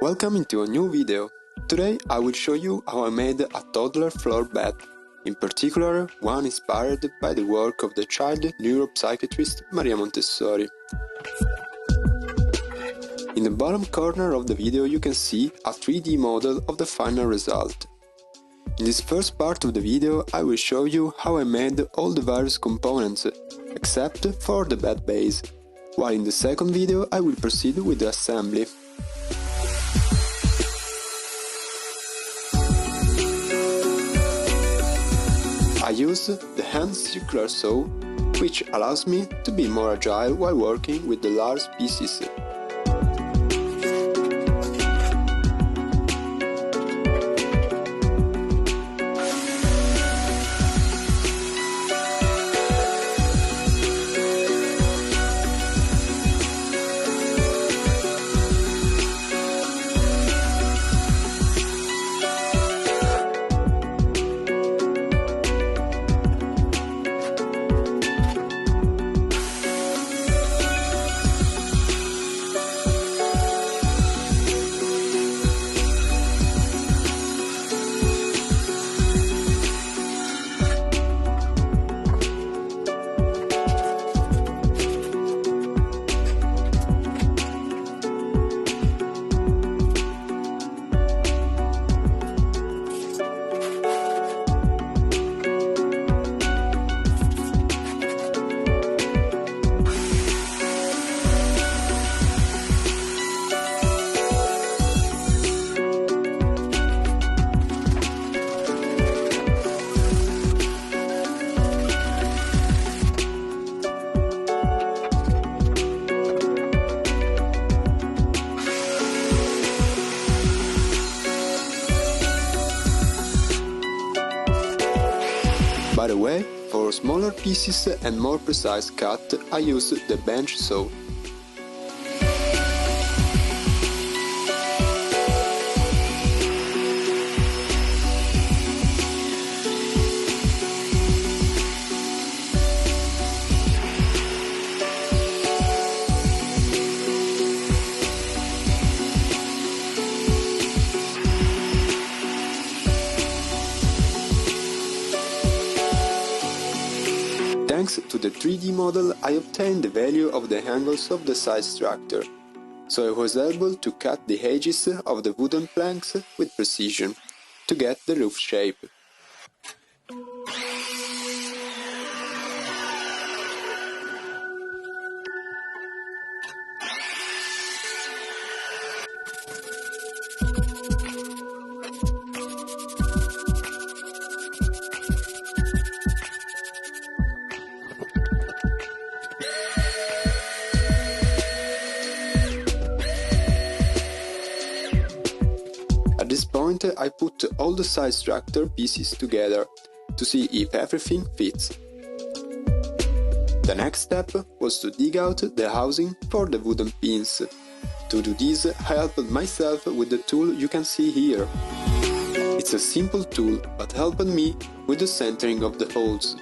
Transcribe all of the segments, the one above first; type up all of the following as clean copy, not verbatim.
Welcome into a new video. Today I will show you how I made a toddler floor bed, in particular one inspired by the work of the child neuropsychiatrist Maria Montessori. In the bottom corner of the video you can see a 3D model of the final result. In this first part of the video I will show you how I made all the various components, except for the bed base, while in the second video I will proceed with the assembly. I use the hand circular saw, which allows me to be more agile while working with the large pieces. By the way, for smaller pieces and more precise cut, I use the bench saw. Thanks to the 3D model, I obtained the value of the angles of the side structure, so I was able to cut the edges of the wooden planks with precision, to get the roof shape. At this point I put all the side structure pieces together, to see if everything fits. The next step was to dig out the housing for the wooden pins. To do this I helped myself with the tool you can see here. It's a simple tool, but helped me with the centering of the holes.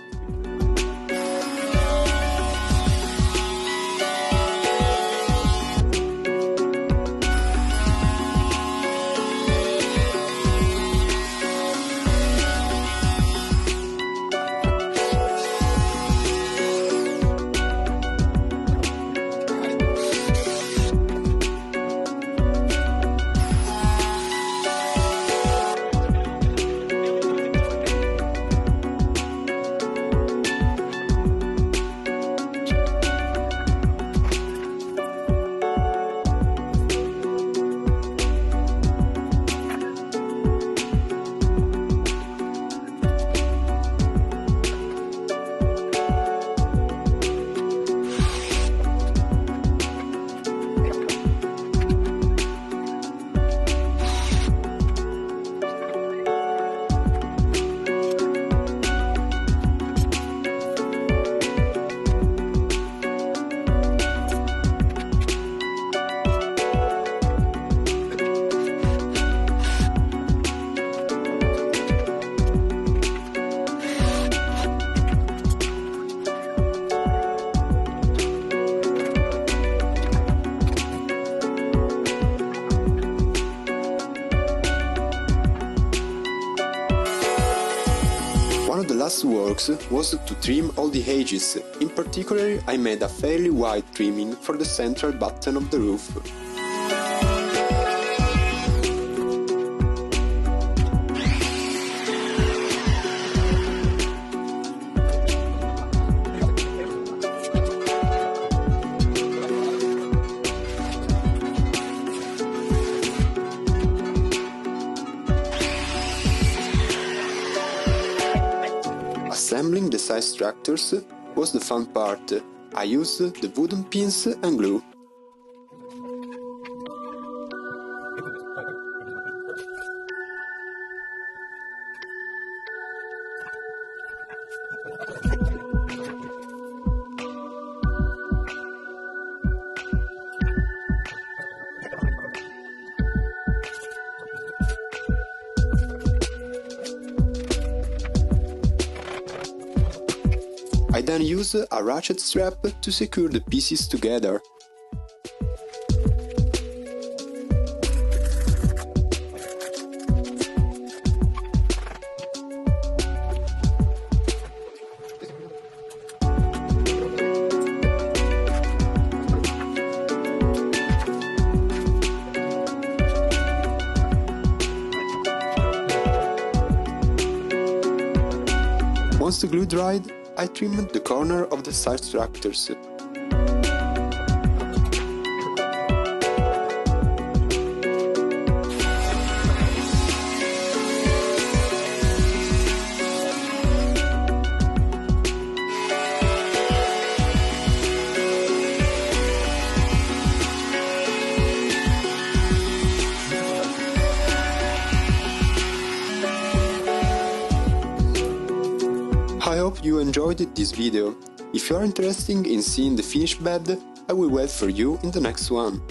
last works was to trim all the edges. In particular, I made a fairly wide trimming for the central button of the roof. Assembling the side structures was the fun part. I used the wooden pins and glue. I then use a ratchet strap to secure the pieces together. Once the glue dried, I trimmed the corner of the side structures. I hope you enjoyed this video. If you are interested in seeing the finished bed, I will wait for you in the next one.